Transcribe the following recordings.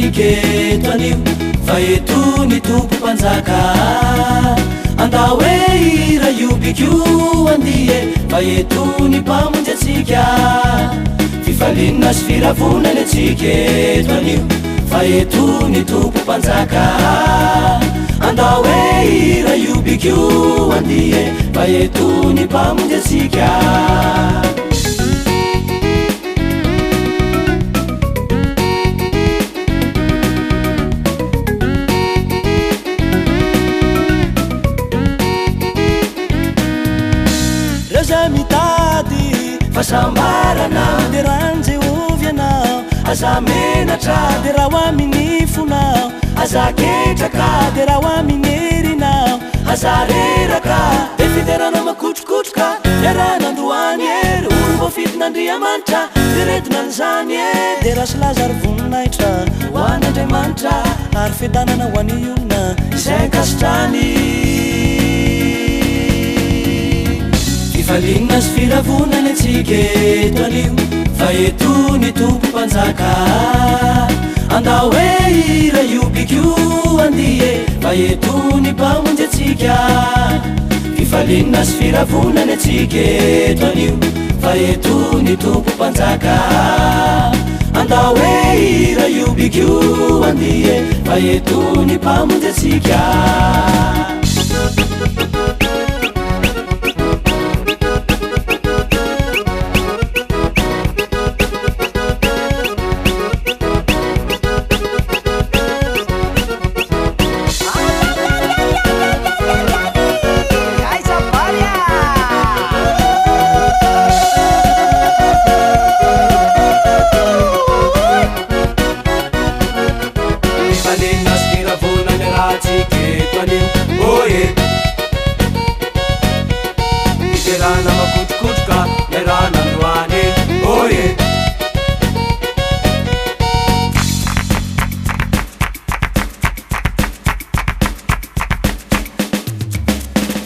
atsiketonio fa etony tompo mpanjaka anda hoe ira iobikio andie fa etony mpamonjy atsika fifalinina sy firavonany atsiketonio fa etony tompo mpanjaka anda hoe ira iobikio andie fa etony mpamonjy atsika mitady fasambarana de ranje ovianao aza menatra de raha ho amin'ny fonao aza ketraka de raha ho amin'ny herinao aza reraka de fiderana makotrokotroka iarana androany ery olo mbo fitin'Andriamanitra de retina an'izany e de raha sy lazary voninahitra ho an'Andriamanitra ary fidanana ho an'ny olona izay kasitrany fifalinina sy firavonany atsika eto anio fa etony tompo mpanjaka anda hoe ira iobikio andie fa etony mpamonjy atsika fifalinina sy firavonany atsika eto anio fa etony tompo mpanjaka anda hoe ira iobikio andie fa etony mpamonjy atsika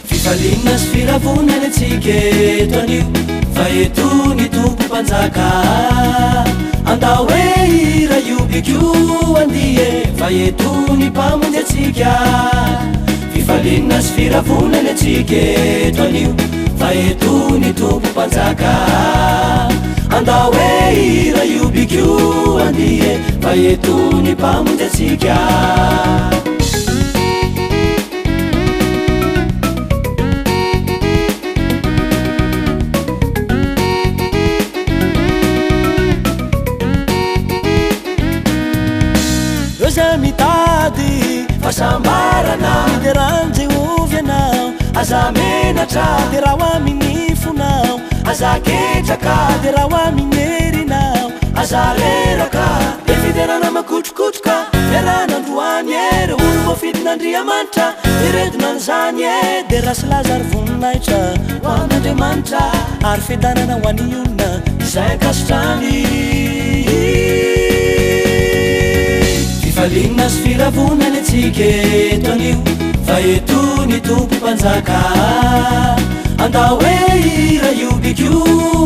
fifalinina sy firavonany atsika eto anio fa etony tompo mpanjaka anda hoe ira iobikio andie fa etony mpamonjy atsika fifalinina sy firavonany atsika eto anio fa etony tompo mpanjaka anda hoe ira iobikio andie fa etony mpamonjy atsika mitady fasambarana de ranje ovianao aza menatra de raha ho amin'ny fonao aza ketraka de raha ho amin'ny herinao aza reraka de fiderana makotrokotroka iarana androany ery olo mbo fitin'Andriamanitra de retina an'izany e de raha sy lazary voninahitra ho an'Andriamanitra ary fidanana ho an'ny olona izay kasitrany fifalinina sy firavonany atsika eto anio fa etony tompo mpanjaka anda hoe ira iobikio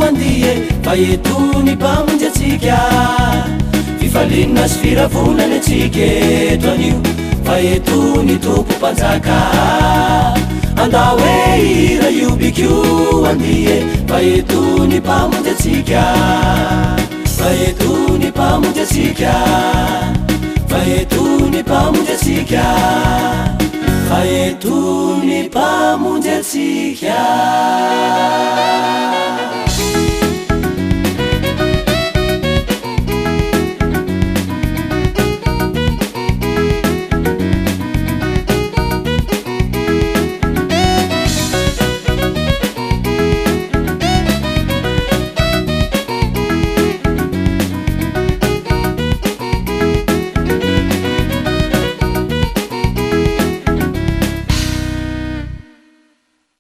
andie fa etony mpamonjy atsika fifalinina sy firavonany atsika eto anio fa etony tompo mpanjaka anda hoe ira iobikio andie fa etony mpamonjy atsika fa etony mpamonjy atsika fa etony mpamonjy atsika fa etony mpamonjy atsika